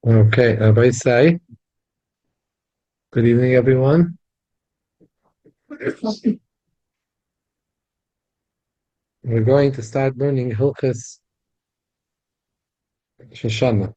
Okay, everybody say, good evening, everyone. We're going to start learning Hilchos Hashannah.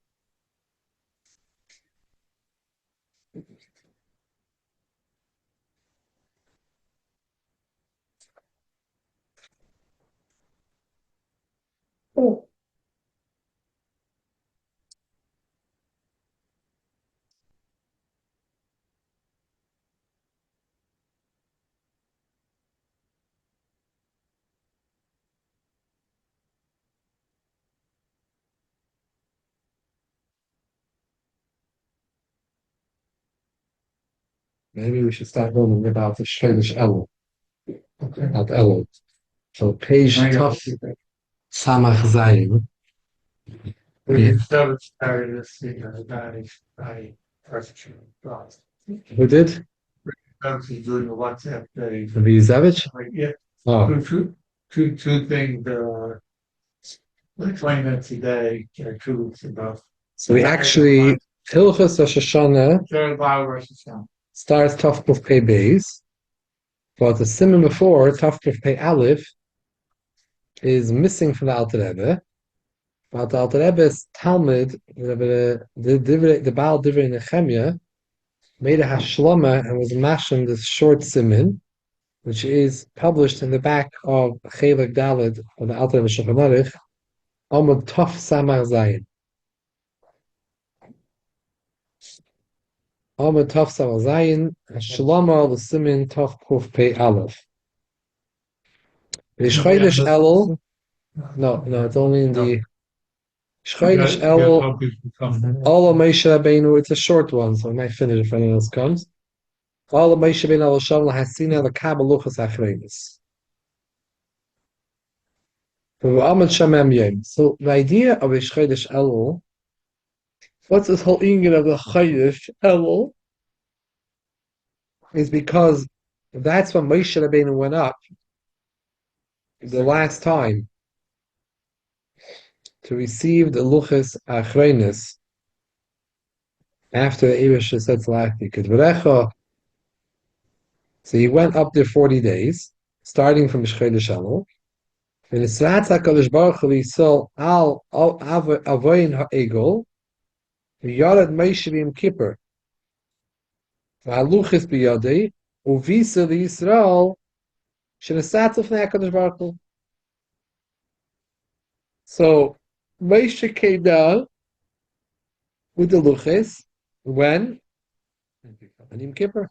Maybe we should start learning about the Shvedish Elul, about Elul. So page Tuf Samach Zayin. Yeah. Who did? Doing a WhatsApp day. Zavich? Yeah. Oh, Two things. Explain that today. Two about. so we actually, Hilchos Hashannah Third Bible verses now. starts Tuf Kuf Pei Beis, but the simon before, Tuf Kuf Pei Aleph, is missing from the Alter Rebbe. But the Alter Rebbe's Talmud, the Baal Divrei Nehemiah, made a Hashlama and was mashing this short simon, which is published in the back of Chelek Daled of the Alter Rebbe Shulchan Aruch, Amud Tov Samar Zayin. Amud Tov Samar Zayin, Hashlama the simon Tov Kuf Pei Aleph. The Shchodesh Elul, no, it's only in the Shchodesh Elul. All of Moshe Rabbeinu, it's a short one, so I might finish if anyone else comes. All of Moshe Rabbeinu al Shalom Hasina lekabel luchas achreinis. So the idea of a Chodesh Elul, what's this whole inyan of the Chodesh Elul, is because that's when Moshe Rabbeinu went up the last time to receive the luchas achreinis after the Eibush said Salachti. So he went up there 40 days, starting from Chodesh Elul. And it's HaKadosh Baruch Hu Yisrael al avoyin ha'egel v'yarad Moshe b'Yom Kippur v'haluchis b'yadei uvisa l'Yisrael shenesatzah f'nei HaKadosh Baruch Hu. So Moshe came down with the luchis when? On Yom Kippur.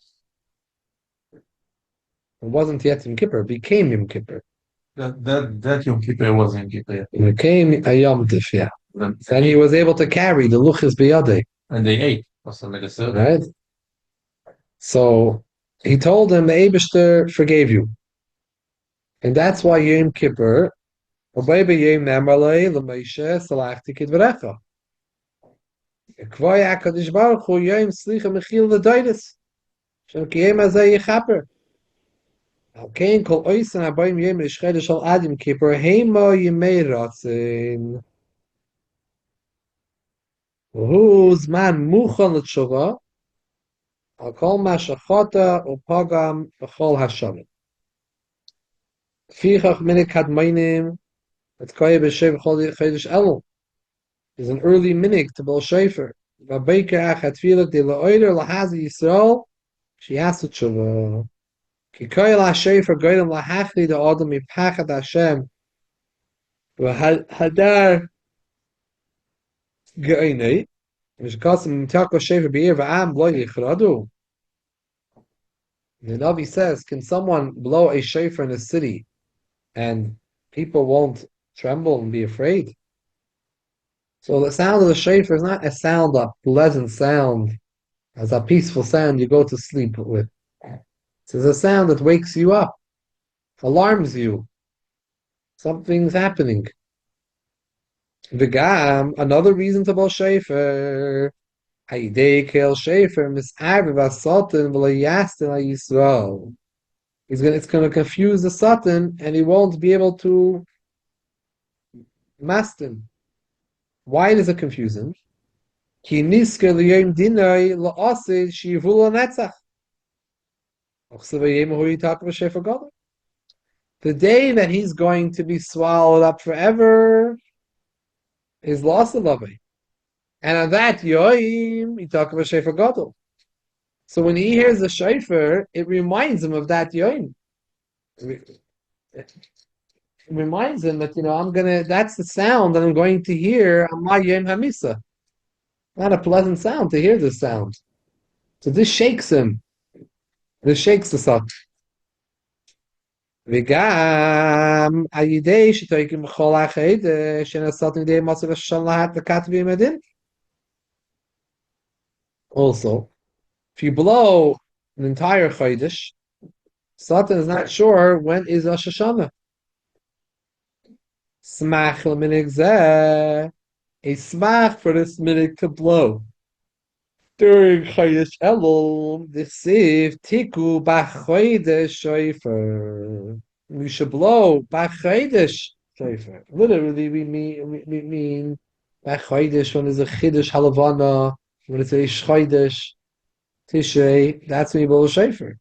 It wasn't yet Yom Kippur, it became Yom Kippur. That Yom Kippur was Yom Kippur. It became a Yom Tif, yeah. Then he was able to carry the luchis b'yadei. And they ate. Right? So he told him the Eibishter forgave you. And that's why Yom Kippur, Yom Nemalei l'Moshe Salachti Kidvarecha. Kvoi HaKadosh Baruch Hu Yom Slicha Mechil l'Doides. Shem Kiyem Azay Yechaper. Al Kain Kol Oisan Abayim Yom L'Shchedesh Al Ad Yom Kippur Heimo Yemei Ratzin. V'hu Zman Muchon L'Tshuva Al Kol Mashachota Upagam B'chol Hashanah. Fichach Minik Kadmainim It's Koya B'Shem Chodesh Elul. Is an early minig to Bel Shefer. V'Beika Achat Tfilah De La'oider Lahazi Yisrael She has to tshuva. Ki Koya La Shefer Goydem Lahachli De Adam Mipachat Hashem V'Hadar Ge'inei Mishkasim Mtako Shefer Be'ir V'Am B'Loi Yichradu. The Navi says, can someone blow a shefer in a city and people won't tremble and be afraid? So the sound of the shofar is not a pleasant sound, as a peaceful sound you go to sleep with. It's a sound that wakes you up, alarms you. Something's happening. V'gam, another reason to blow shofar, Hayidei kel shofar mis'arviv as-satan v'lo yastin Yisrael. It's going to confuse the Satan, and he won't be able to master him. Why does it confuse him? Ki nisker liyom dinay la'asid shivul netzach. The day that he's going to be swallowed up forever is lost of it. And on that yoim, he talked about Shefer Gadol. So when he hears the Shefer, it reminds him of that yoim. It reminds him that, that's the sound that I'm going to hear on my Yom Hamisa. Not a pleasant sound to hear this sound. So this shakes him. This shakes the Sat. וגם על ידי שתויקים בכל החד שנסעת מדי מצב השם להט לכתבי מדין. Also, if you blow an entire Chodesh, Satan is not sure when is Rosh Hashannah. Smach l'minig zeh, a smach for this minig to blow. During Chodesh Elul, the Siv tiku b'Chodesh shofar. We should blow b'Chodesh shofar. Literally, we mean b'Chodesh when there's a Chiddush Halavana, when it's a Chodesh Tishrei. That's when you blow shofar.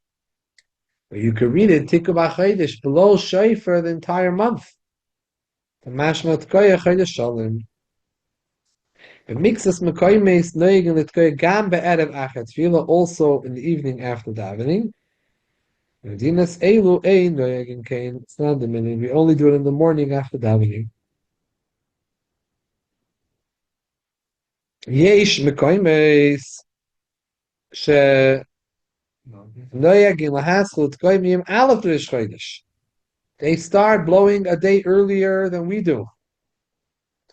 But you could read it tiku b'Chodesh, blow shofar the entire month. The mashma tkoya Chodesh Shalom. It makes us mekoymes noigin litkoy gam be'erev achat tefillah, also in the evening after davening. Dinas elu ein noigin kain. It's not the minute. We only do it in the morning after davening. Yesh mekoymes she noigin lahaskul tkoy miyim alef rish chodesh. They start blowing a day earlier than we do.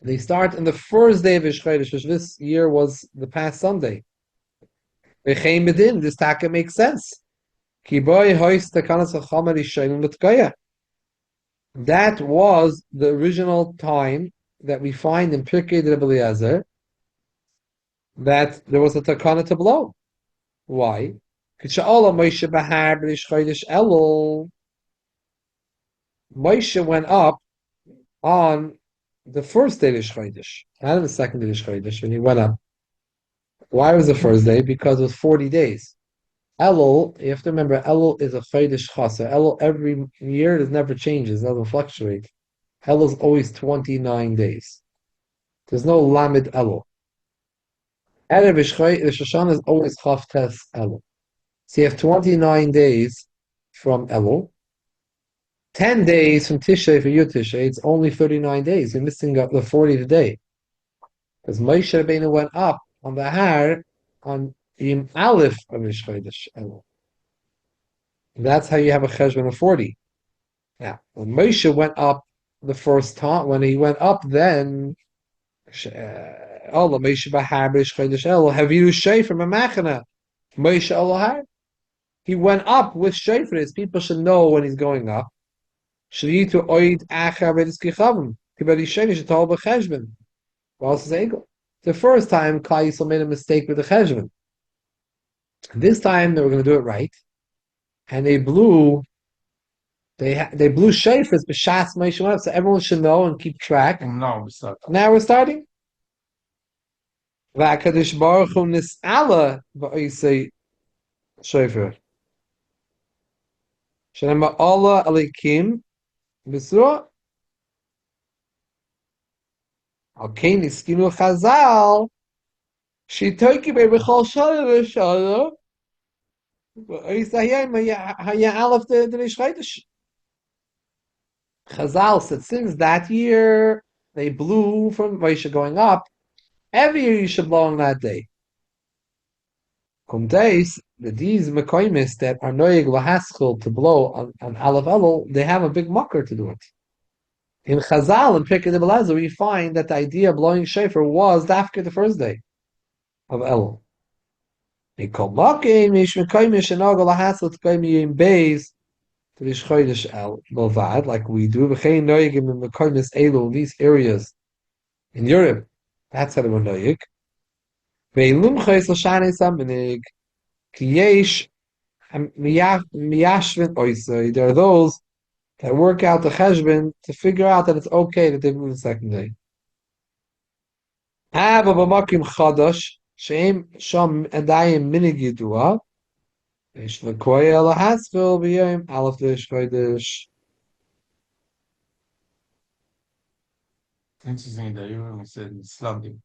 They start on the first day of Rosh Chodesh, which this year was the past Sunday. This taka makes sense. That was the original time that we find in Pirkei de Rebbe Eliezer that there was a takana to blow. Why? Moshe went up on the first day of Chodesh, not on the second day of Chodesh, when he went up. Why was the first day? Because it was 40 days. Elul, you have to remember, Elul is a Chodesh Chasa. Elul every year, it never changes, it doesn't fluctuate. Elul is always 29 days. There's no Lamed Elul. Erev Rosh Hashanah is always Chavtes Elul. So you have 29 days from Elul. 10 days from Tishrei for your Tishrei, it's only 39 days. You're missing up the 40th day. Because Moshe Rabbeinu went up on the Har on Yom Aleph of Rosh Chodesh Elul. That's how you have a cheshbon of 40. Now, when Moshe went up the first time, when he went up then, Allah Moshe Bahar Rosh Chodesh Elul, have you Shofar Mamachana? Moshe Allah. He went up with Shofar. People should know when he's going up. The first time Klal Yisrael made a mistake with the cheshbon. This time they were going to do it right, and they blew shofars b'shas Moshe went up, so everyone should know and keep track. Now we start. Now we're starting. V'akadosh Baruch Hu nis'ala b'oisei shofar. Shenema Allah Alikim. Bisra. Okay, Niskinu Chazal. She took you by Bechol Shalom Shalom. Chazal said since that year they blew from Moshe going up, every year you should blow on that day. Days, these mekoimis that are noyeg lahaskil to blow on Aleph Elul, they have a big mucker to do it. In Chazal and Pirkei de Rebbe Eliezer, we find that the idea of blowing shofar was after the first day of Elul. Like we do these areas in Europe. That's how they were noyeg. There are those that work out the cheshbon to figure out that it's okay that they move the second day. Have a makim chadash, shame sham adayim minig yidua, ish lekoya lahasvil b'yom aleph dish chodesh. Interesting that you even said Islam.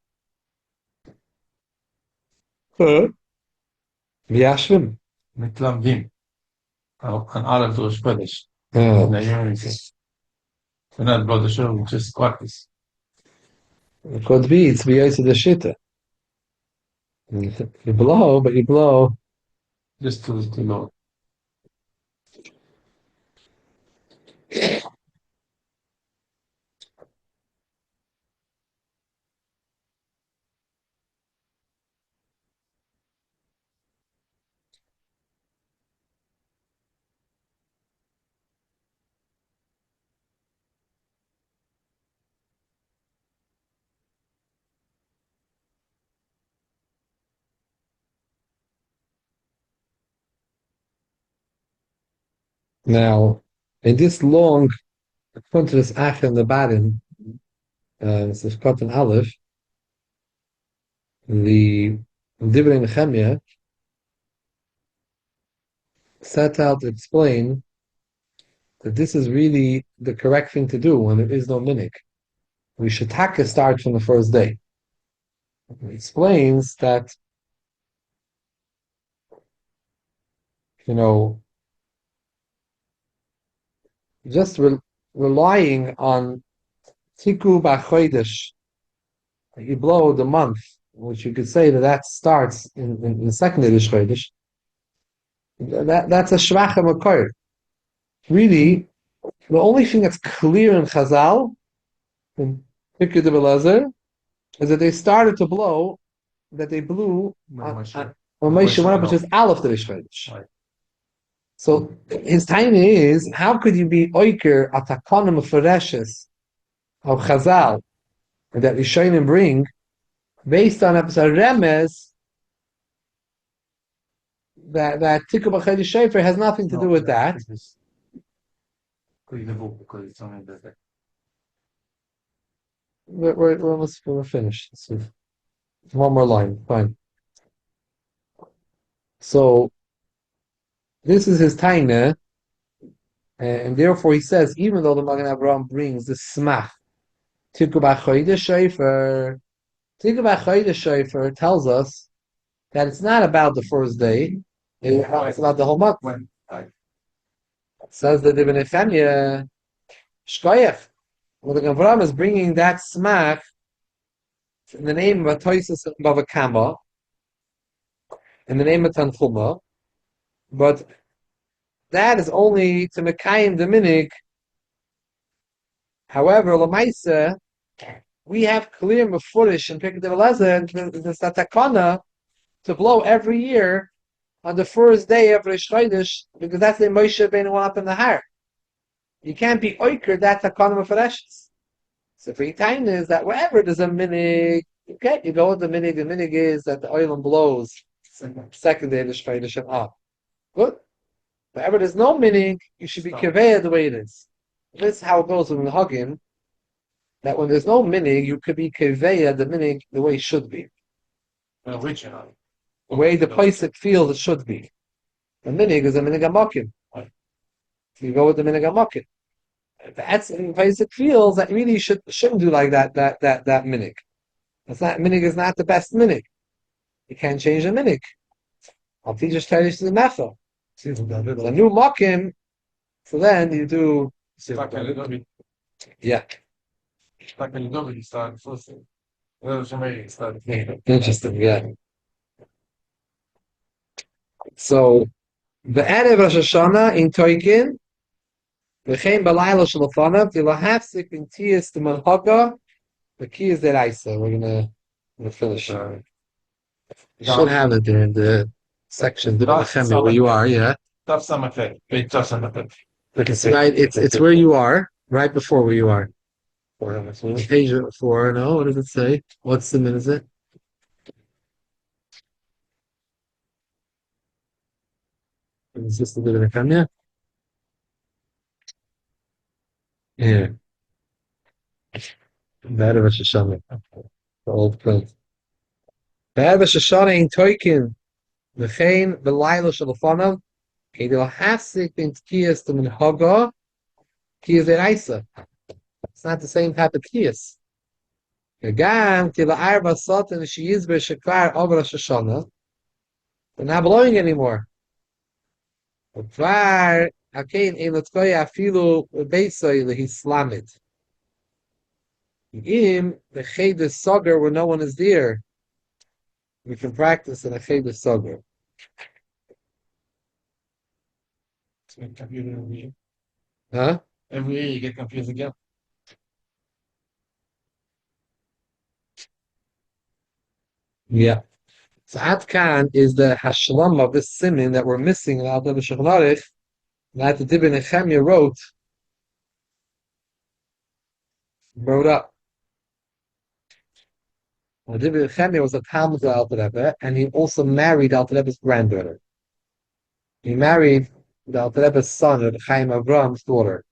Yashvim. מתלמדים on Aleph Rosh Chodesh. Oh, That you even said. So not blood the show, just practice. it could be, it's b'yoyse the shita. You blow, but you blow. Just to know. Now, in this long, according to this ach in the bottom, it's the cotton aleph, the Divrei Nehemiah set out to explain that this is really the correct thing to do when there is no minik. We should taka start from the first day. He explains that, you know, just relying on tiku b'chodesh, you blow the month, which you could say that starts in the second Yiddish chodesh, that's a shvacha makor. Really, the only thing that's clear in Chazal, in Pirkei D'Belezer, is that they started to blow, that they blew when Moshe went up, which is Aleph Yiddish chodesh. So his time is, how could you be oiker atakonim fereshes of Chazal that Rishonim bring based on a remez that Tikku B'Chodesh Shofar has nothing to do with that. We're finished. So one more line, fine. So this is his taina, and therefore he says, even though the Magen Avraham brings the smach, Tikku B'Chodesh Shofar, Tikku B'Chodesh Shofar tells us that it's not about the first day, it's about the whole month. It says that Ibn Efemia, Shkoyach, well, the Avraham is bringing that smach in the name of a Toisus and Bava Kama, in the name of Tanchuma, but that is only to Mekayim the Minig. However, Lamaisa, we have clear Mefurish and Pirkei D'Belezer, the Satakana, to blow every year on the first day of Rosh Chodesh, because that's the Moshe Rabbeinu went up in the Har. You can't be oiker that Takana Mefareshes. So for time is that wherever there's a minig, okay, you go with the minig. The minig is that the oilam blows second day of the Chodesh and up. Good. Wherever there's no minig, you should be keveya the way it is. This is how it goes with the Hagim. That when there's no minig, you could be keveya the minig the way it should be. Original. The way the place it feels it should be. The minig is a minig amakim. You go with the minig amakim. That's in the place it feels that really shouldn't do like that minig. That's not minig is not the best minig. You can't change the minig. I'll teach you to the method. The new makim, so then you do yeah. Interesting, yeah. So the Erev Rosh Hashannah in Toikin, v'chein b'layla shalafanav, v'lahafsik in tiyas the manhaga, the key is that Isa. We're gonna finish. You should have it there in the section, the Nechemia, where you are, yeah. Right, it's where you are, right before where you are. Page 4, no, what does it say? What's the minute is it? Is this the bit of Nechemia? Yeah. That of Rosh Hashanah. old print. Be'er Shoshana in Toikin, V'chein B'layla Shalafanav, Kedil Hasik in Tkiyas to Minhaga, Kiyas Eraisa. It's not the same type of Kiyas. Again, Kila Arba Satan, she is B'Shakar over Shoshana. They're not blowing anymore. Kvar, Akain, Eilatkoya, Afilu, Beisoy, Lehislamit. Im, the Cheder Sagar, where no one is there. We can practice in a Cheder Sagar. Huh? Every year you get confused again. Yeah. So Atkan is the Hashlam of this simin that we're missing in Al Davar Shechnarich, that the Dibin Nehemiah wrote up. Well, Dibin Nehemiah was a Talmud of Al Rebbe, and he also married Al Rebbe's granddaughter. He married the Al Rebbe's son, Reb Chaim Avram's daughter.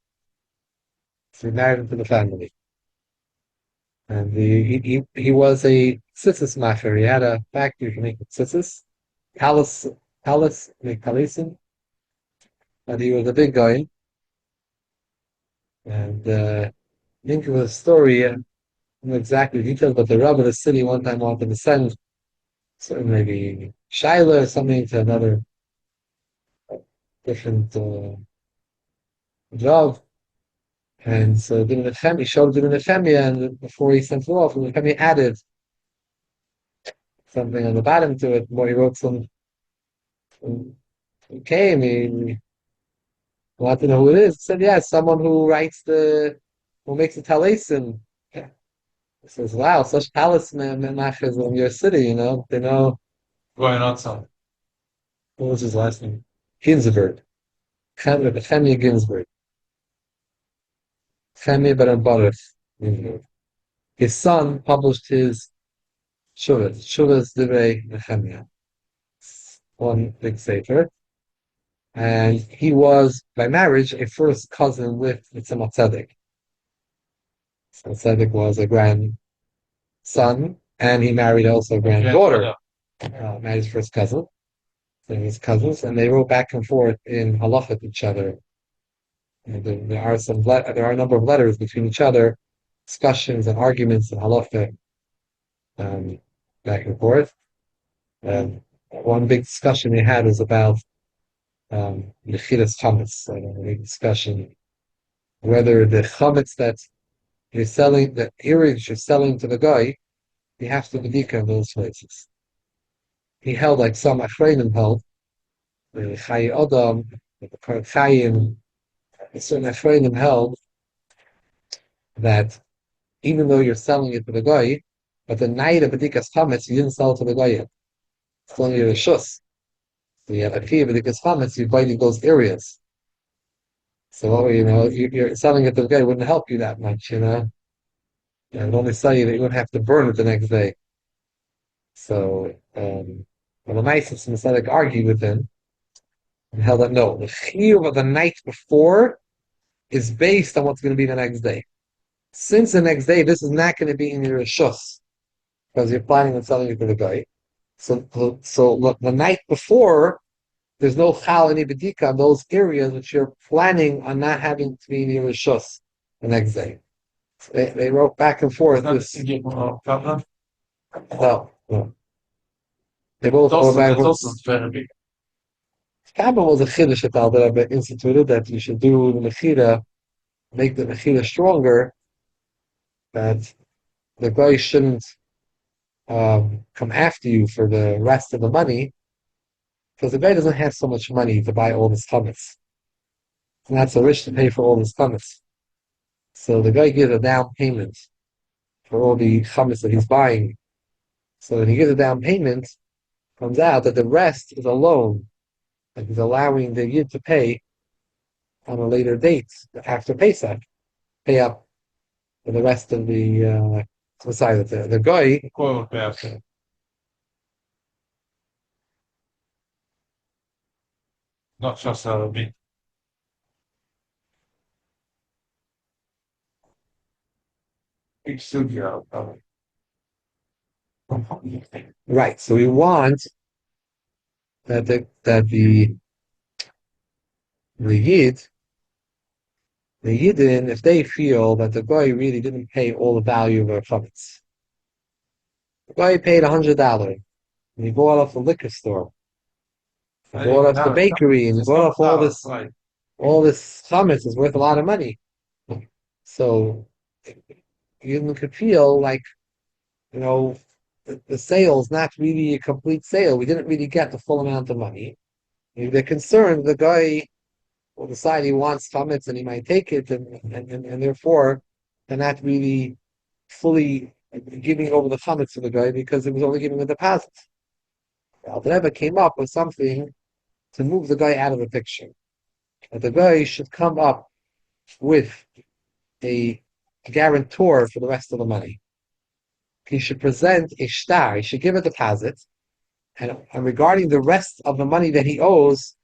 So he married into the family. And he was a tzitzis macher. He had a factory for making tzitzis, talis, make talisim, and he was a big guy. And think of a story, I don't know exactly details, but the Rav of the city one time wanted to send maybe Shaila or something to another different job. And so Ibn Nechemi showed Ibn Nechemi, and before he sent it off, Ibn Nechemi added something on the bottom to it. More he wrote he came, he wanted to know who it is. He said, yeah, someone who makes the talisim. He says, wow, such talisman machers in your city, they know. Going on some. What was his last name? Ginsberg. Chemia Ginsberg. Chemia Ben Baruch Ginsberg. His son published his Shuvas Divrei Nehemiah, one big sefer, and he was by marriage a first cousin with Tzemach Tzedek. So Tzedek was a grandson, and he married also a granddaughter. Married his first cousin, so his cousins, and they wrote back and forth in halacha to each other. And there are a number of letters between each other, discussions and arguments and halacha, back and forth. One big discussion they had was about Mechilas chametz. A big discussion whether the chametz that you're selling, the earrings you're selling to the guy, you have to bedika in those places. He held like some Achreinim held, the Chayi Adam, the Chayim, certain Achreinim held that even though you're selling it to the guy, but the night of bedikas chametz you didn't sell it to the guy yet. It's only a shus. So you have a key of bedikas chametz, you're biting those areas. So you're selling it to the guy, it wouldn't help you that much, It would only sell you that you wouldn't have to burn it the next day. So when the Maisis and Tzedek argued with him and held that no, the chiyuv of the night before is based on what's going to be the next day. Since the next day, this is not going to be in your shus because you're planning on selling it to the guy. So look, the night before, there's no chal any bedika on those areas which you're planning on not having to be in your shus the next day. So they wrote back and forth. No. They both go back and forth. Kabbal was a chiddush that Al Rebbe instituted that you should do the mechira, make the mechira stronger, that the guy shouldn't come after you for the rest of the money, because the guy doesn't have so much money to buy all this chametz. He's not so rich to pay for all this chametz. So the guy gives a down payment for all the chametz that he's buying. So when he gives a down payment, comes out that the rest is a loan. Like he's allowing the yid to pay on a later date after Pesach, pay up for the rest of the the guy. Not just a bit. Big studio. Right. So we want that the Yid, the Yidden, if they feel that the guy really didn't pay all the value of their chametz, the guy paid $100 and he bought off the liquor store, he bought off the bakery, and he bought off all this chametz is worth a lot of money. So Yidden could feel like, you know, the sale's not really a complete sale. We didn't really get the full amount of money. They're concerned the guy will decide he wants chametz and he might take it, and therefore they're not really fully giving over the chametz to the guy because it was only giving a deposit. The Rebbe came up with something to move the guy out of the picture. That the guy should come up with a guarantor for the rest of the money. He should present a shtar. He should give a deposit, and regarding the rest of the money that he owes,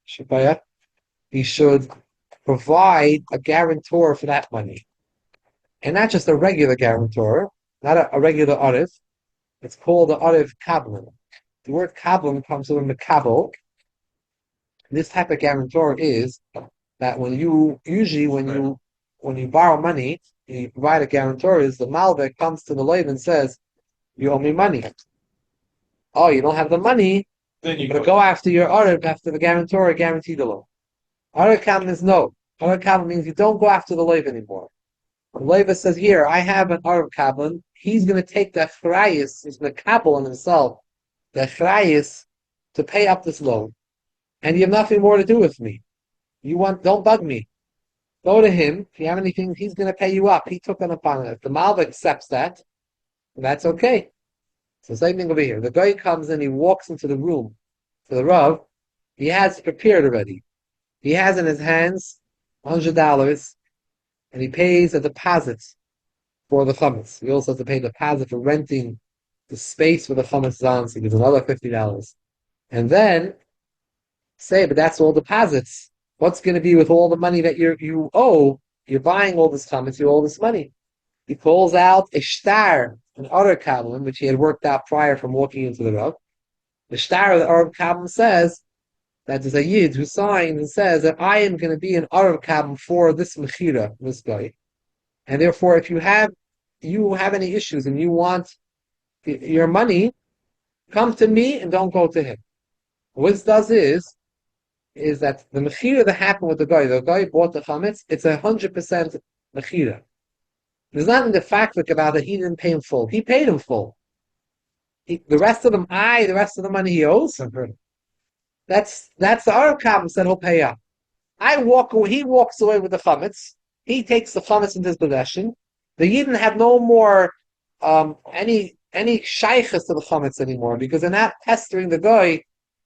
he should provide a guarantor for that money. And not just a regular guarantor, not a regular arif. It's called the arif kablan. The word kablan comes from the kabel. This type of guarantor is that when you borrow money, you provide a guarantor, is the malvek comes to the loiv and says, you owe me money. Oh, you don't have the money, Then you but go after your arif, after the guarantor, guaranteed the loan. Arif kablan is no. Arif kablan means you don't go after the loiv anymore. The loiv says, here, I have an arif kablan. He's going to take the chrayis, he's going to kabel on himself, the chrayis, to pay up this loan. And you have nothing more to do with me. Don't bug me. Go to him. If you have anything, he's going to pay you up. He took it upon it. If the Malva accepts that, that's okay. So same thing over here. The guy comes in, he walks into the room for the Rav. He has prepared already. He has in his hands $100, and he pays a deposit for the chametz. He also has to pay a deposit for renting the space for the chametz on, so he gives another $50. And then say, but that's all deposits. What's going to be with all the money that you owe? You're buying all this chametz, you owe all this money. He pulls out a shtar, an other kabbalah, which he had worked out prior from walking into the Rav. The shtar of the Arab kabbalah says that there's a yid who signs and says that I am going to be an Arab kabbalah for this mechira, this guy. And therefore, if you have any issues and you want your money, come to me and don't go to him. What this does is that the mechira that happened with the guy bought the chametz, it's 100% mechira. There's nothing the fact about that he didn't pay him full. He paid him full. The rest of the money he owes, that's the Arab Kabbalah said he'll pay up. He walks away with the chametz. He takes the chametz into his possession. The Yidden have no more any shaykhs to the chametz anymore because they're not pestering the guy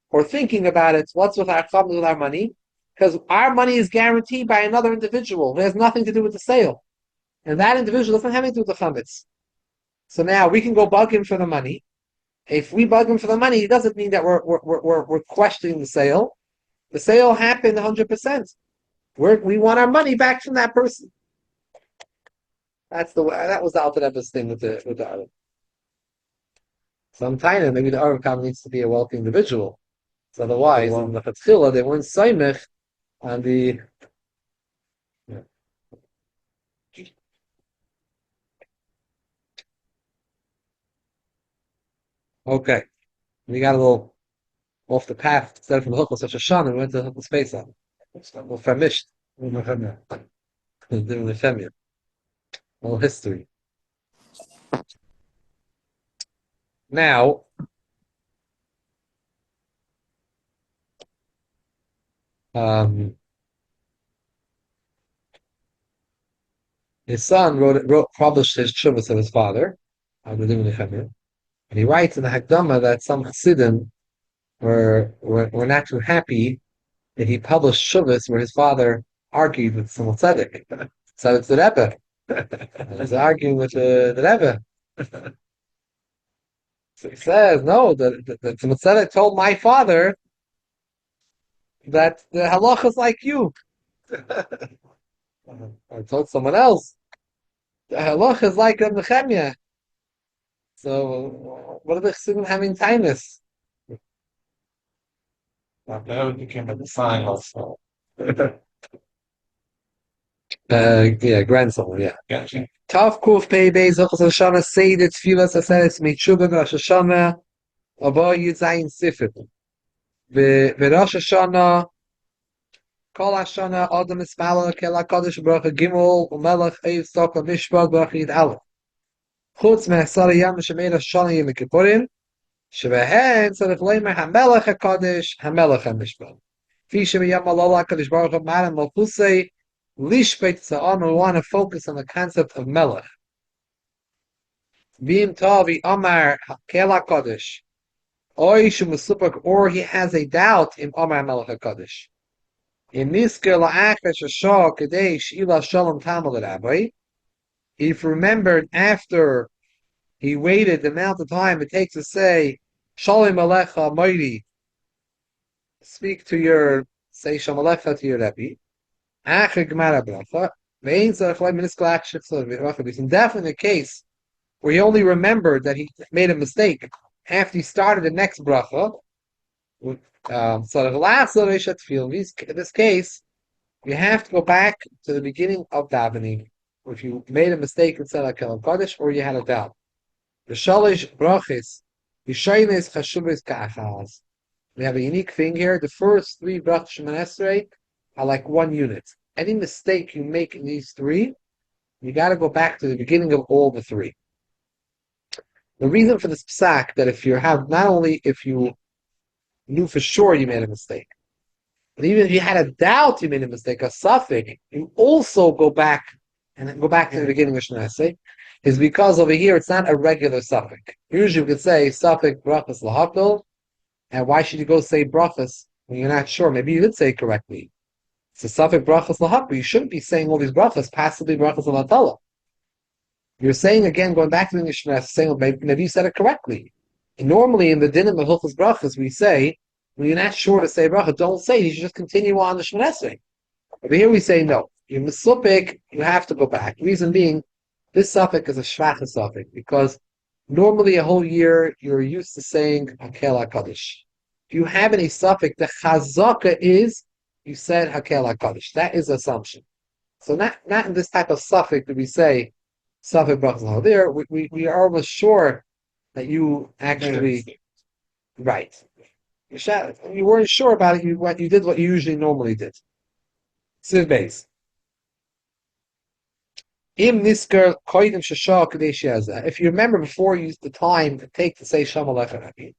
or thinking about it. What's with our chametz, with our money? Because our money is guaranteed by another individual. It has nothing to do with the sale, and that individual doesn't have anything to do with the chametz. So now we can go bug him for the money. If we bug him for the money, it doesn't mean that we're questioning the sale. The sale happened 100%. We want our money back from that person. That was the Alter Rebbe's thing with the Arab. Sometimes maybe the Arab Kam needs to be a wealthy individual. So otherwise, in the Chatzchila, they weren't Saimech on the. Yeah. Okay, we got a little off the path. Instead from Hilchos Hashannah, we went to Hilchos Pesach. We're famished. The whole history. Now, his son published his Chuvas of his father, and he writes in the Hakdama that some Chassidim were not too happy that he published Chuvas where his father argued with some Tzedek. So it's the Rebbe. He's arguing with the Rebbe. So he says, no, the Tzedek told my father that the halacha is like you. I told someone else, the halacha is like a Nehemiah. So what are the Chassidim having tinus? That became a sign also. Yeah, grandson, yeah. Gotcha. Tav Kuf Pei Beis Hilchos Hashannah Seder Tfilas Aseres Meitshuva Rosh Hashannah Abo Yudzayin Sifit Rosh Hashannah Kol Hashannah Adam Ismail Kel HaKadosh Baruch Hu Gimel Umelech Eiv Sokol Mishpat Baruch Yid Aleph Chutz Me'asar Yam Shemeir Hashannah Yom Kippurim Shebehen Tzarech Leimer HaMelech HaKadosh HaMelech HaMishpat Fi Shebeyam Allah HaKadosh Baruch Hu Maram Malchusei Lishpeit Tza'an. We want to focus on the concept of Melech. Bim Tavi Amar Kel HaKadosh Oy Shemusupak, or he has a doubt in Amar Melech HaKadosh. In Nisker La'achesh Shah Kadesh Ila Shalom Tamal Rabbi. If remembered after he waited the amount of time it takes to say Shalom Alecha Mighty, speak to your, say Shalom Alecha to your Rebbe. Acher Gemara Bracha. Vein Zarech Leim Nisker La'achesh Shah Bracha. It's definitely a case where he only remembered that he made a mistake after he started the next bracha. So in this case, you have to go back to the beginning of davening. If you made a mistake and said Hakel Kodesh, or you had a doubt. The Shalish brachis, Yishaynes Chashubis Ka'achaz. We have a unique thing here. The first three brachas Shemoneh Esrei are like one unit. Any mistake you make in these three, you got to go back to the beginning of all the three. The reason for this psak that if you have, not only if you knew for sure you made a mistake, but even if you had a doubt you made a mistake, a suffix, you also go back to the beginning of Shemoneh Esrei, is because over here it's not a regular suffix. Usually we could say suffix brachas lahakol, and why should you go say brachas when you're not sure? Maybe you did say it correctly. It's a suffix brachas lahakol. You shouldn't be saying all these brachas, possibly brachas lahatala. You're saying again, going back to the Mishnah, saying maybe you said it correctly. And normally in the dinim of Hilchos brachas, we say when you're not sure to say bracha, don't say it. You should just continue on the Shemoneh Esrei. But here we say no. You're misupik, you have to go back. Reason being, this suffix is a shvacha suffix because normally a whole year you're used to saying Hakel HaKadosh. If you have any suffix, the chazaka is you said Hakel HaKadosh. That is assumption. So not in this type of suffix do we say suffix brachas. There we are almost sure that you actually right. You weren't sure about it. You did what you usually normally did. Siv Beis. Im nisker koidim shashah kadesh yazeh. If you remember before, you used the time to take to say Shalom Aleichem Rabbi.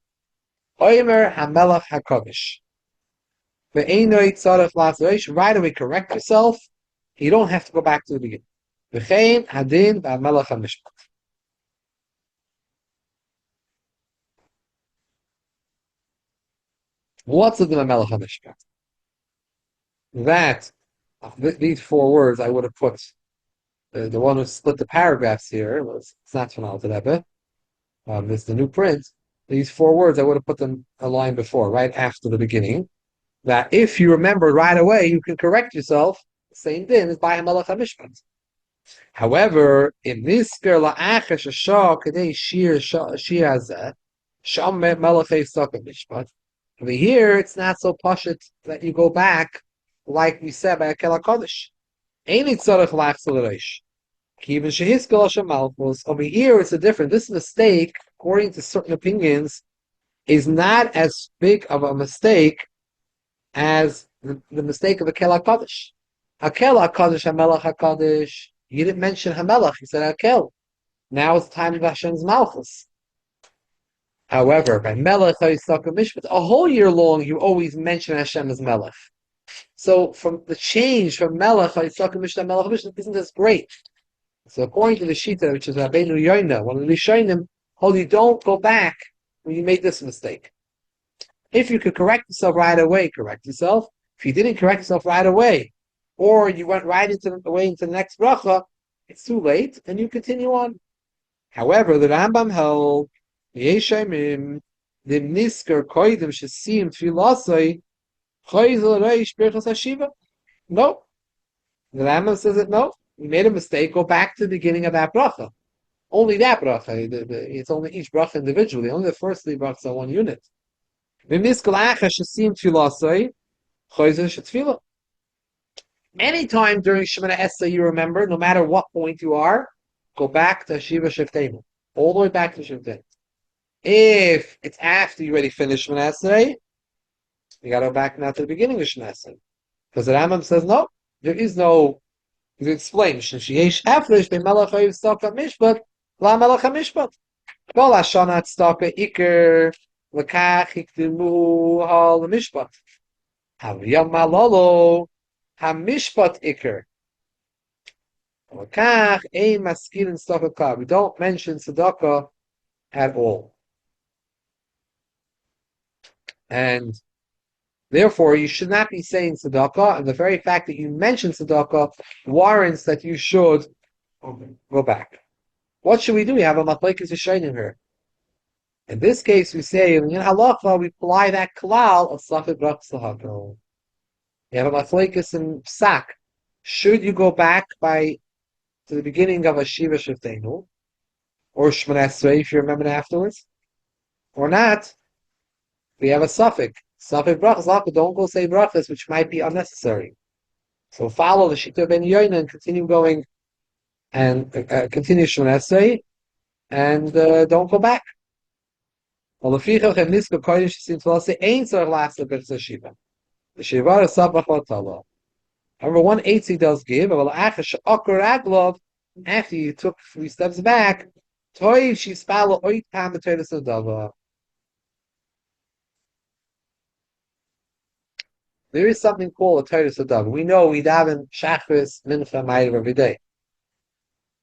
Oimer hamelach hakadosh. Ve'enoi tzarech la'atzreish. Right away, correct yourself. You don't have to go back to the beginning. V'chein hadin v'hamelach hamishpat. What's the hamelach hamishpat? That these four words I would have put. The one who split the paragraphs here was it's not from Alter Rebbe. It's the new print. These four words I would have put them a line before, right after the beginning. That if you remember right away, you can correct yourself. The same thing as by Hamelach HaMishpat. However, in Nisker la'achesh hashah kadei shir hazeh sham melachei sokah mishpat. Over here, it's not so pashut that you go back like we said by Hakel HaKadosh. Over here, it's a different. This mistake, according to certain opinions, is not as big of a mistake as the mistake of Hakel HaKadosh. Hakel HaKadosh, Hamelach HaKadosh. You didn't mention Hamelach. You said Hakel. Now it's time of Hashem's Malchus. However, by Melech Mishpat, a whole year long, you always mention Hashem as Melech. So from the change from Melech Mishnah Melech Mishnah, isn't this great? So according to the Shita, which is Rabbeinu Yoina, one of the Rishonim, you don't go back when you made this mistake. If you could correct yourself right away, correct yourself. If you didn't correct yourself right away, or you went right into the next bracha, it's too late, and you continue on. However, the Rambam held the Yeshayim the Nisker Koidim Shesim Tfilasai. No. The Rambam says it, no. You made a mistake, go back to the beginning of that bracha. only that bracha. It's only each bracha individually. Only the first three brachas are one unit. Anytime during Shemana Esrei you remember, no matter what point you are, go back to Shiva Shiftenu. All the way back to Shiftenu. If it's after you already finished Shemana Esrei, you got to go back now to the beginning of Shemana Esrei. Because the Rambam says, no, there is no, you explain, Sheyesh Afrish, Be Melech Hayiv Staka Mishpat, La Melech HaMishpat. Kol Hashannah Staka Iker, Lekach Ikdimu Hal Mishpat. Haviyam Malolo, HaMishpat Iker. Lekach Ein Maskilin Staka Klav. We don't mention tzedakah at all. And therefore, you should not be saying tzedakah, and the very fact that you mention tzedakah warrants that you should go back. What should we do? We have a machlekes yishayim here. In this case, we say in halacha we apply that klal of safed brachas lahakol. You have a machlekes in psak. Should you go back to the beginning of a shiva shiftenu or shmona esrei if you remember afterwards, or not? We have a suffix. Safed brachas lahakol. Don't go say brachas which might be unnecessary. So follow the shita ben yoina and continue going and continue shmona esrei and don't go back. Well, the fichach and niska kodesh seems to say ain't so last the bit shiva. The shiva is sabach latala. However, one eighty does give. Well, after you took 3 steps back, toy she spala oit tam the dava. There is something called a Torah Sadava. We know we daven Shachris, Mincha, Ma'ariv every day.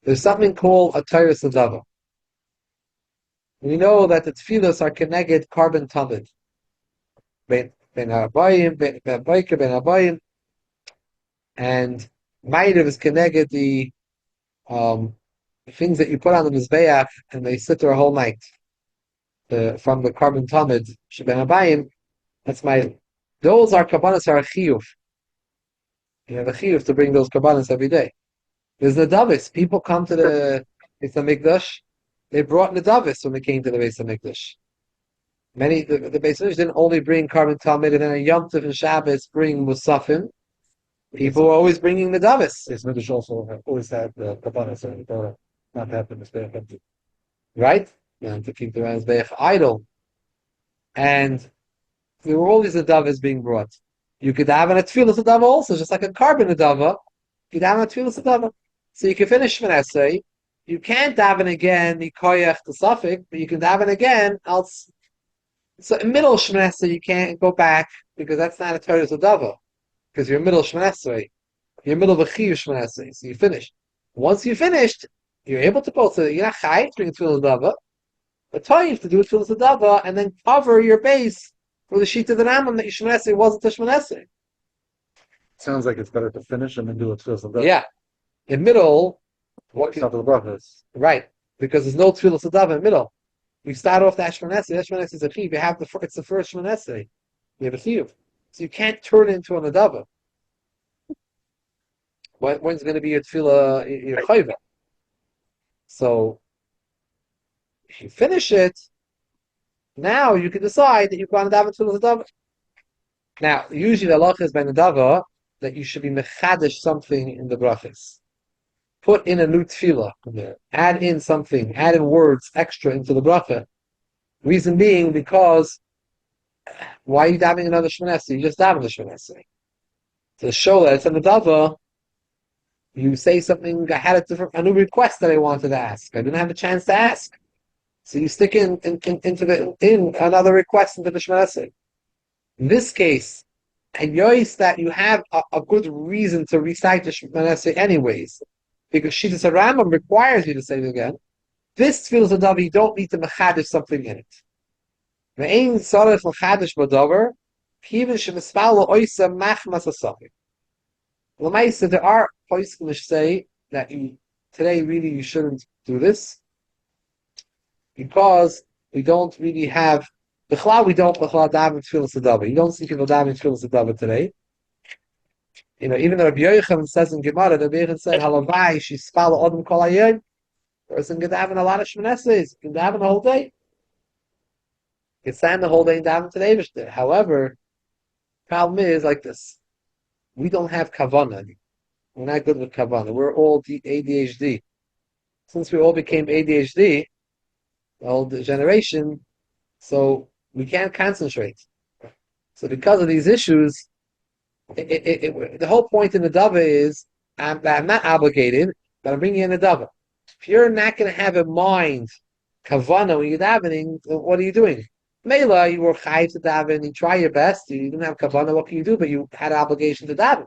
There's something called a Torah Sadava. We know that the tefillos are connected carbon tamid. Ben Abayim, Ben Baika, Ben Abayim, and Ma'ariv is connected the things that you put on the mizbeach and they sit there a whole night. From the carbon tamid, Ben Abayim, that's Ma'ariv. Those are kabbanas are a chiyuv. You have a chiyuv to bring those kabbanas every day. There's nadavis. People come to the Beis Hamikdash. They brought nadavis when they came to the Beis Hamikdash. Many the Beis Hamikdash didn't only bring carbon talmid and then a Yom Tov and Shabbos bring musafim. People were always bringing nadavis. Beis Hamikdash also always had the kabbanas and Torah, not have the mistake empty. Right? And to keep the mizbeach idle. And there were all these nadavis being brought. You could have an tefillah nadava also, just like a carbon nadava. You could have a tefillah nadava. So you can finish Shemana Esrei. You can't daven again the koyach the suffix, but you can daven again else. So in middle Shemana Esrei you can't go back because that's not a Torah nadava because you're middle Shemana Esrei. You're middle of a chiyuv Shemana Esrei, so you finish. Once you finished, you're able to go to you're not chayiv to bring a tefillah nadava, but toyiv to do a tefillah nadava and then cover your base for the sheet of the Rambam that Shemana Esrei wasn't a Shemana Esrei. Sounds like it's better to finish them and do it first. Yeah. In middle, what can the brothers? Right, because there's no tefillah sadava in middle. We start off that Shemana Esrei. That Shemana Esrei is a chiyuv. You have it's the first Shemana Esrei. You have a chiyuv, so you can't turn it into a nadava. When's going to be your tefillah, your chayva? So if you finish it, now you can decide that you want to daven tefillah sadava. Now, usually the halacha is by nadava that you should be mechadish something in the brachas. Put in a new tefillah there. Add in something. Add in words extra into the bracha. Reason being because why are you davening another Shemana Esrei? You just daven the Shemana Esrei. To show that it's a nadava, you say something. I had a new request that I wanted to ask. I didn't have a chance to ask, so you stick in another request into the Shemana Esrei. In this case, and yois that you have a good reason to recite the Shemana Esrei anyways, because Shittas Rambam requires you to say it again. This tefillah zadav you don't need to mechadish something in it. Ve'ein tzarech mechadish b'davar, kivin shemispal oisa machmas asafik. L'maisa, there are poskim which say that today really you shouldn't do this because we don't really have. We don't daven tefillah zadav. You don't see people daven tefillah zadav today. Even though Rabbi Yochanan says in Gemara, Rabbi Yochanan said, "Halavai she spala odom kol hayom." Person can daven a lot of Shmonesses, can daven the whole day. Can stand the whole day and daven to the Eibishter. However, problem is like this. We don't have kavanah. We're not good with kavanah. We're all ADHD. Since we all became ADHD, the old generation, so we can't concentrate. So because of these issues, the whole point in the dava is I'm not obligated, but I'm bringing in a dava. If you're not going to have a mind kavana when you're davening, what are you doing? Mela, you were chayiv to daven, you try your best, you didn't have kavana, what can you do? But you had an obligation to daven.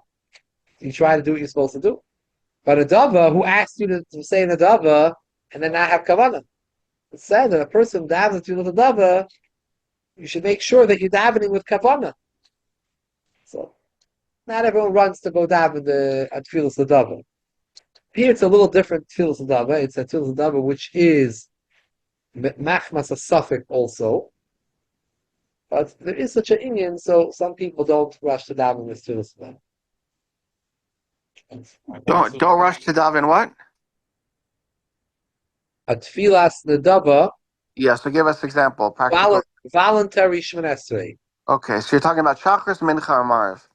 You try to do what you're supposed to do. But a dava, who asked you to say in a dava and then not have kavana? It said that a person davens to the dava, you should make sure that you're davening with kavana. So not everyone runs to go daven at Tfilas Ladava. Here it's a little different Tfilas Ladava. It's a Tfilas Ladava which is machmas a suffix also. But there is such an Indian, so some people don't rush to daven with Tfilas Ladava. Don't rush to daven what? A Tfilas Ladava, Yeah, so give us example. Practical. voluntary Shemon Esrei. Okay, so you're talking about Shachris, Mincha, or Mariv.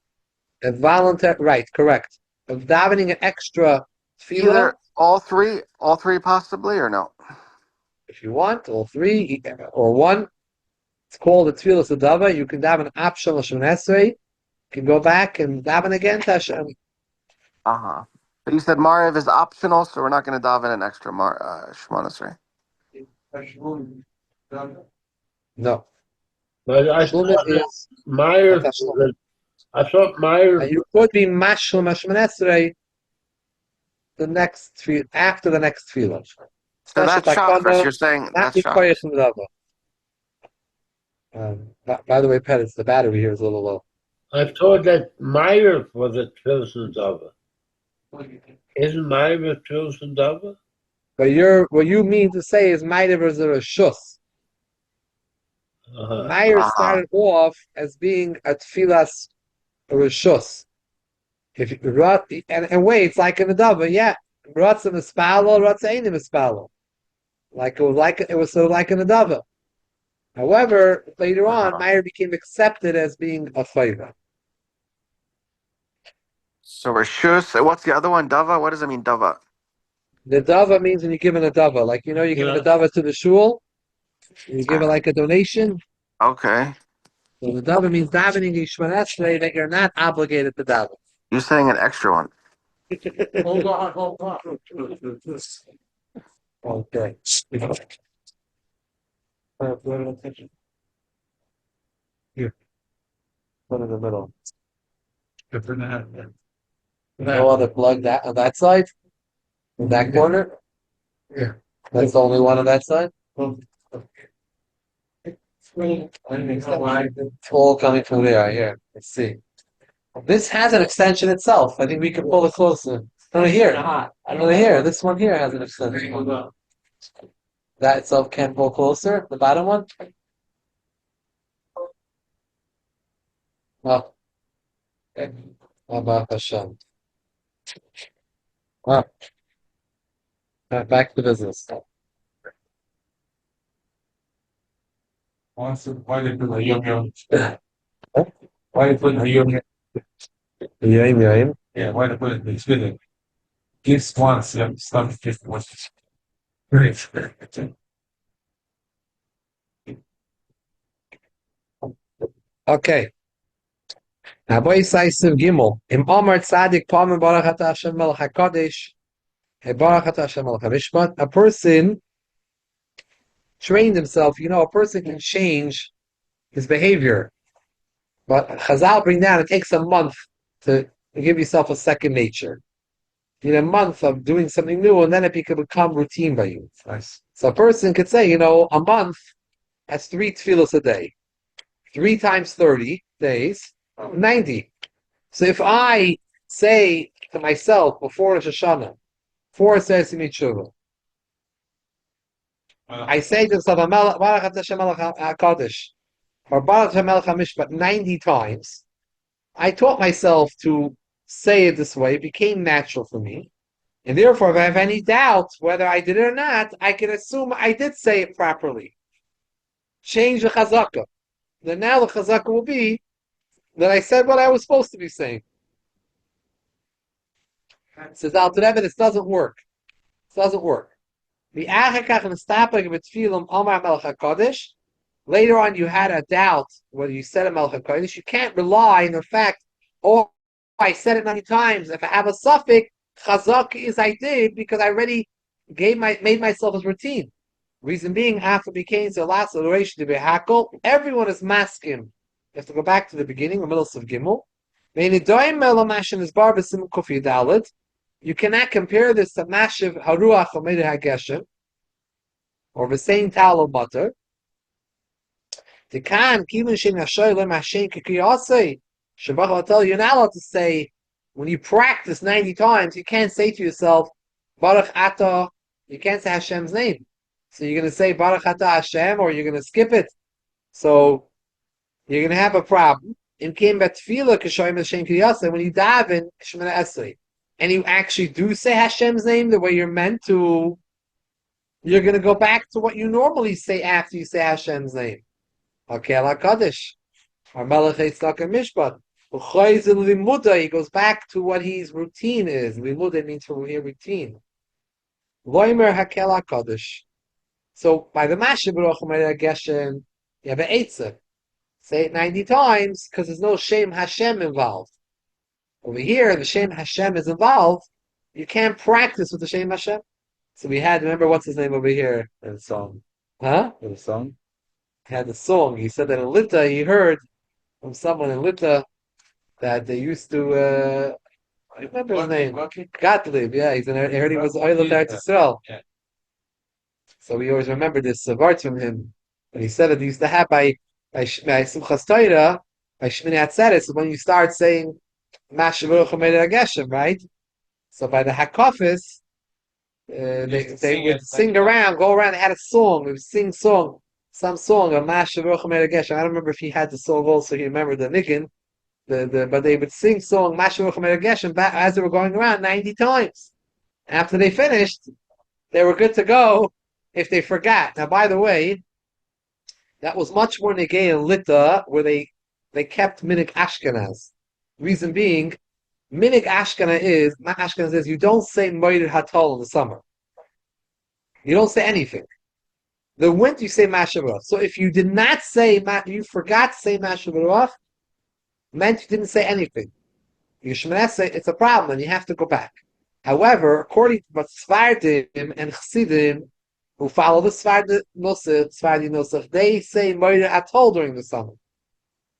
A voluntary, right, correct. Of davening an extra tefillah. Either all three possibly, or no? If you want, all three, or one. It's called the tefillah sedava. You can daven optional Shemon Esrei. You can go back and daven again to Hashem. But you said Mariv is optional, so we're not going to daven an extra Shemona Esrei. No. But I thought Meyer. I thought Meyer. You could be mashal Shemon Esrei after the next tefillah. So that's Shachris. You're saying that's Shachris. By the way, Pat, it's the battery here is a little low. I thought that Meyer was a Tfilson Dava. Isn't Meyer a Tfilson Dava? But what you mean to say is Meyer is a shus. Meyer started off as being a tfilas rishus. If you and wait, it's like in the dava, yeah. Ratza mispalo, ratza ain't mispalo. It was so like in the dava. However, later on, Meyer became accepted as being a favor. So rishus. What's the other one? Dava. What does it mean, dava? The dava means when you're giving a dava, like you're giving a dava to the shul. You give it like a donation. Okay. So the dava means davening Shemon Esrei that you're not obligated to daven. You're saying an extra one. Hold on. Okay. Here. Put in the middle. No other plug on that side? In that corner? Yeah. That's the only one on that side? It's all coming from there, here. Let's see. This has an extension itself. I think we can pull it closer. No, here. No, here. This one here has an extension. That itself can't pull closer. The bottom one? Oh. About Hashem. Wow. Back to business. Why they put a yum? Why they put a yum? Yaim. Yeah, why they put it? It's good. Gives once, yeah, stuff gift once. Great. Okay. Now, boy, Saisiv Gimel. Im Omar Tzadik Palmer Baruch Ata Hashem Melech HaKadosh. Baruch Ata Hashem Melech HaMishpat. A person trained himself. A person can change his behavior. But Chazal bring down, it takes a month to give yourself a second nature. You need a month of doing something new, and then it can become routine by you. Nice. So a person could say, a month has 3 tefillos a day. 3 times 30 days, 90. So if I say to myself before Rosh Hashannah, before Seisim Tshuva, I say to myself, Baruch Hashem Melech HaKadosh, or Baruch Hashem Melech HaMishpat 90 times, I taught myself to say it this way. It became natural for me. And therefore, if I have any doubt whether I did it or not, I can assume I did say it properly. Change the chazaka. Then now the chazaka will be that I said what I was supposed to be saying. Says Alter Rebbe, this doesn't work. This doesn't work. Later on, you had a doubt whether you said a Melech HaKodesh. You can't rely on the fact, oh, I said it many times. If I have a suffix, chazak is I did because I already made myself as routine. Reason being, after became the last iteration to be hackle, everyone is masking. You have to go back to the beginning, the middle of Gimel. You cannot compare this to Mashiv Haruach Omed HaGeshem or the same Tal Butter. You're not allowed to say, when you practice 90 times, you can't say to yourself, Baruch Atah, you can't say Hashem's name. So you're going to say Baruch Atah Hashem, or you're going to skip it. So you're going to have a problem. When you daven Shemana Esrei, and you actually do say Hashem's name the way you're meant to, you're going to go back to what you normally say after you say Hashem's name. Okay, HaKadosh. Our Melech Yitzchak and Mishpat. He goes back to what his routine is. Limuda means from here routine. Loimer Hakel HaKadosh. So by the Mashiach Baruch Omed HaGeshem, you have an Eitzah. Say it 90 times because there's no Shem Hashem involved. Over here, the Shem Hashem is involved. You can't practice with the Shem Hashem. So we had, remember what's his name over here? In the song. Huh? In the song. Had the song. He said that in Lita, he heard from someone in Lita that they used to, I remember his name. Gottlieb, yeah. I heard he was Oil of Eretz Yisrael. Yeah. So we always remember this word from him. And he said that they used to have by Simchas Torah, by Shmini Atzeres, when you start saying Mashiach Baruch Omed HaGeshem, right? So by the Hakafis, they would sing around, go around. They had a song. They would sing some song of Mashiach Baruch Omed HaGeshem. I don't remember if he had the song also. He remembered the niggin. But they would sing song Mashiach Baruch Omed HaGeshem as they were going around 90 times. After they finished, they were good to go if they forgot. Now, by the way, that was much more negay in Lita, where they kept Minik Ashkenaz. Reason being, Minik Ashkenaz is you don't say Moed Hatol in the summer. You don't say anything. The winter you say Mashav. So if you did not say, you forgot to say Mashav, meant you didn't say anything. You should say it's a problem and you have to go back. However, according to Sfardim and Chassidim, who follow the Sfardi Nosach, they say Moed Hatol during the summer.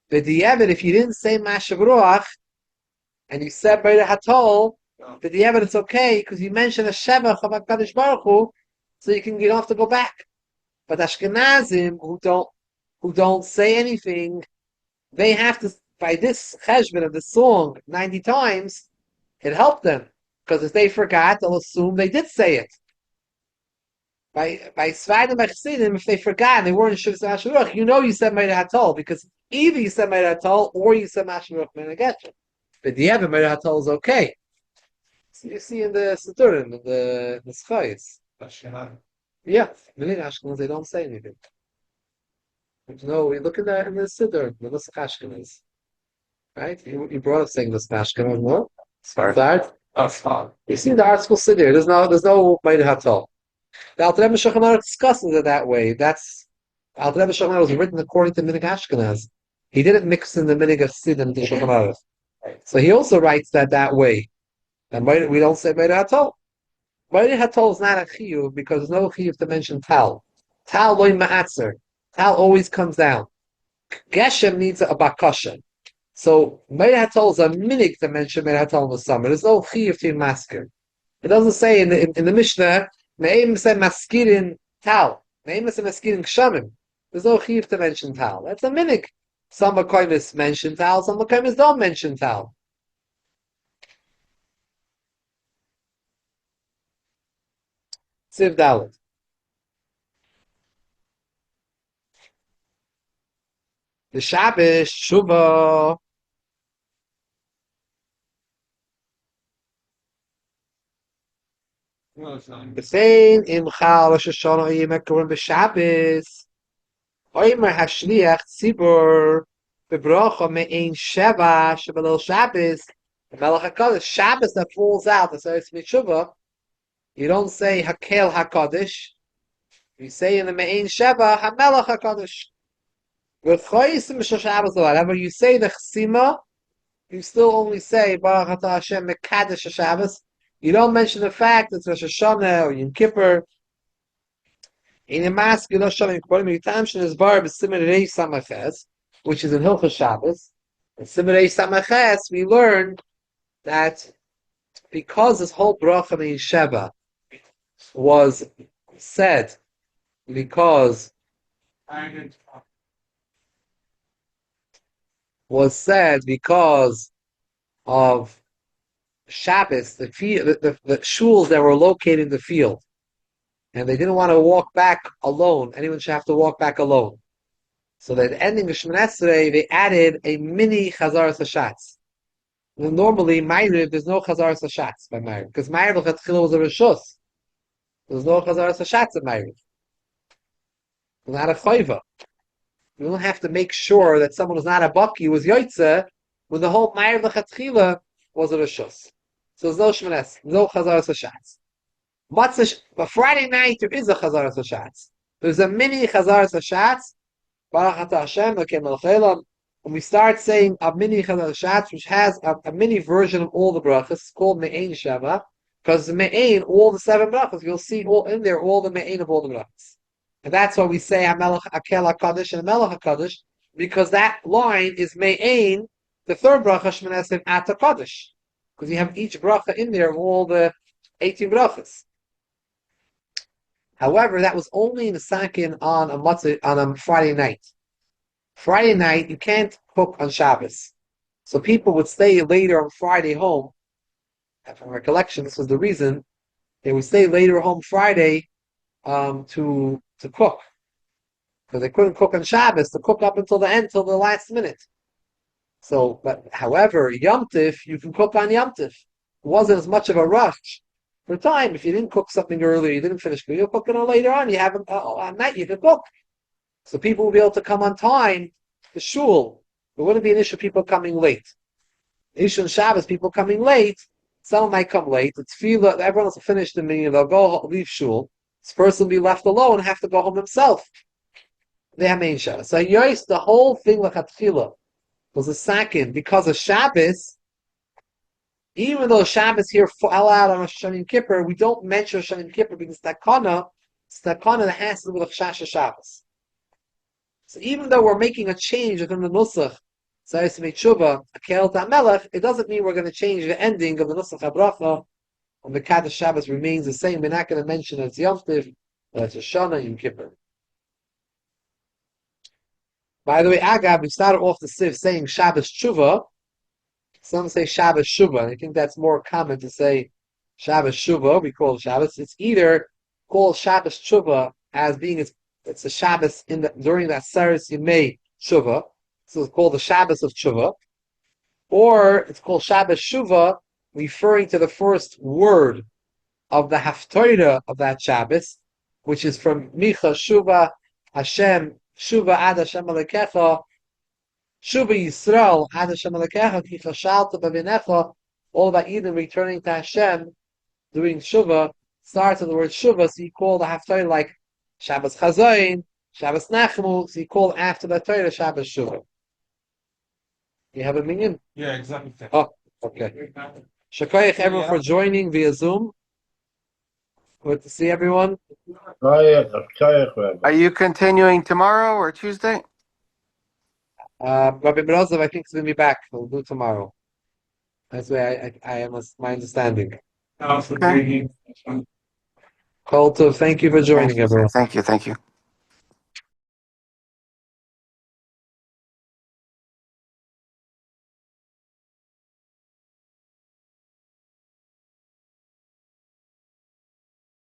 The Diavad, if you didn't say Mashav and you said Moed Hatol, the Diavad it's okay because you mentioned a Shevach of HaKadosh Baruch Hu, so you don't have to go back. But Ashkenazim who don't say anything, they have to, by this cheshbon of the song 90 times, it helped them. Because if they forgot, they'll assume they did say it. By Svadim Chassidim, if they forgot and they weren't Shivas Masharuch, you said Meir Hatol, because either you said Meir Hatol or you said Masharuch Menagetcha. But the other Meir Hatol is okay. So you see in the Saturim, in the Schayis. Yeah, many Ashkenaz, they don't say anything. No, we look in the Siddur, the Nusach Ashkenaz. Right? You brought up saying this Ashkenaz, no? Start. You see in the article Siddur, there's no Meir Hatol. The Alter Rebbe Shulchan Aruch discusses it that way. Alter Rebbe Shulchan Aruch was written according to Minig Ashkenaz. He didn't mix in the Minig of Siddur into Shulchan Aruch. So he also writes that way. And we don't say Meir Hatol. Meir Hatol is not a chiyuv because there's no chiyuv to mention Tal. Tal loy ma'atzer. Tal always comes down. Geshem needs a bakasha. So Meir Hatol is a minig to mention Meir Hatol in the summer. There's no chiyuv to masker. It doesn't say in the Mishnah, Me'im said maskirin Tal. Me'im said maskirin kshamim. There's no chiyuv to mention Tal. That's a minig. Some Makoimis mention Tal, some Makoimis don't mention Tal. Siv Dalet. The Shabbos, Shuvah. The same in Chal Rosh Hashanah Yom Kippur b'Shabbos. Oimer Hashliach Tzibur b'Bracha me'ein Sheva shebelil Shabbos. The Melech Hakadosh Shabbos that falls out. That's Eretz Mishuvah. You don't say Hakel Hakadosh. You say in the Me'ein Sheva HaMelech Hakadosh. Whenever you say the Chesima, you still only say Baruch Atah Hashem Mekadesh Shabbos. You don't mention the fact that it's Rosh Hashanah or Yom Kippur. In the mask, you don't show me Yitam is bar b'Siman Reish Samaches, which is in Hilchos Shabbos. In Siman Reish Samaches, we learned that because this whole bracha in Sheva was said because of Shabbos, the shuls that were located in the field, and they didn't want to walk back alone. Anyone should have to walk back alone. So that ending of Shemoneh Esrei, they added a mini Chazaras Hashatz. Normally, Ma'ariv, there's no Chazaras Hashatz by Ma'ariv, because Ma'ariv L'chatchila was a Rishus. There's no Chazaras Hashatz at Ma'ariv. It's not a Chayva. You don't have to make sure that someone who's not a Baki was Yoitze when the whole Ma'ariv L'chatchila was a Rishus. So there's no Shemoneh Esrei, no Chazaras Hashatz. But Friday night, there is a Chazaras Hashatz. There's a mini Chazaras Hashatz. Baruch Atah Hashem, when we start saying a mini Chazaras Hashatz, which has a mini version of all the brachas, it's called Me'ein Sheva, because Me'ein, all the 7 brachas, you'll see all in there, all the Me'ein of all the brachas. And that's why we say HaMelech Akel HaKadosh and HaMelech HaKadosh, because that line is Me'ein, the 3rd bracha, Shemoneh Esrei at HaKadosh. Because you have each bracha in there of all the 18 brachas. However, that was only in the sakin on a Friday night. Friday night, you can't cook on Shabbos. So people would stay later on Friday home. And from recollection, this was the reason. They would stay later home Friday to cook. Because they couldn't cook on Shabbos, to cook up until the end, till the last minute. So, however, Yom Tif, you can cook on Yom Tif. It wasn't as much of a rush. For time, if you didn't cook something earlier, you didn't finish, you'll cook it on later on. You have at night you can cook, so people will be able to come on time to shul. There wouldn't be an issue of people coming late. Issue on Shabbos, people coming late. Someone might come late. It's feel that everyone else will finish the meeting. They'll leave shul. This person will be left alone and have to go home himself. They have main Shabbos. So Yois, the whole thing lechatchila was a sakin because of Shabbos. Even though Shabbos here fell out on Rosh Hashanah and Kippur, we don't mention Rosh Hashanah and Kippur because takana that has to do with Chashash Shabbos. So even though we're making a change within the Nusach, Sayis Meitzhuva, Akel Ta'melech, it doesn't mean we're going to change the ending of the Nusach HaBracha, and the Kaddish Shabbos remains the same. We're not going to mention it's Yom Tiv, but it's Hashanah and Kippur. By the way, Agab, we started off the Siv saying Shabbos Tshuva. Some say Shabbos Shuvah, and I think that's more common to say Shabbos Shuvah. We call it Shabbos. It's either called Shabbos Shuvah as being it's a Shabbos during that Saris Yimei Shuvah, so it's called the Shabbos of Shuvah, or it's called Shabbos Shuvah, referring to the first word of the Haftorah of that Shabbos, which is from Micha Shuvah Hashem Shuvah Ad Hashem Alekecha. Shuva Yisrael, Ad Hashem Alekecha, Ki Chashalta B'Vinecha, all about Eden returning to Hashem, doing Shuva, starts with the word Shuva, so you call the Haftarah like Shabbos Chazayin, Shabbos Nachmu, so you call after the Torah Shabbos Shuva. You have a minion? Yeah, exactly. Oh, okay. Shakayach everyone for joining via Zoom. Good to see everyone. Are you continuing tomorrow or Tuesday? Rabbi Berozov, I think, is going to be back. We'll do tomorrow. That's why I am my understanding. Okay. Kol Tov, thank you for joining, everyone. Thank you.